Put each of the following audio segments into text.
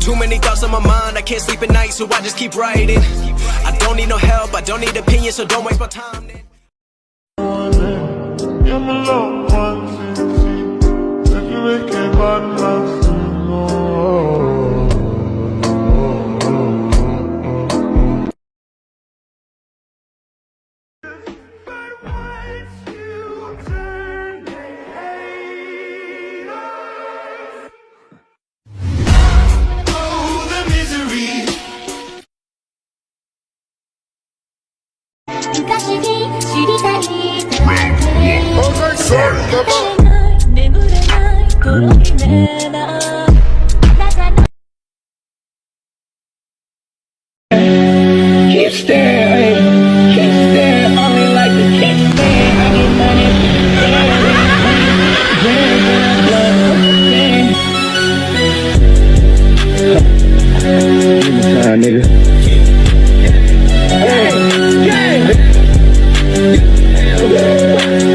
Too many thoughts on my mind, I can't sleep at night, so I just keep writing. I don't need no help, I don't need opinions, so don't waste my time. Keep staring on me like the kickstand. I get money, nigga.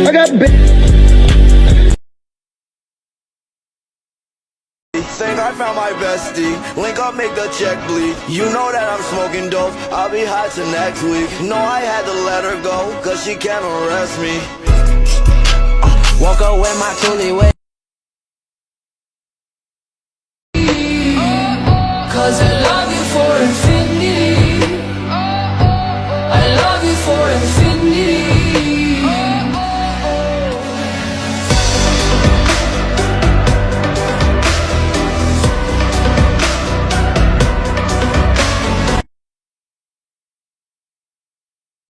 I got Think I found my bestie. Link up, make the check bleed. You know that I'm smoking dope. I'll be high till next week. No, I had to let her go, cause she can't arrest me. Woke up with my toolie with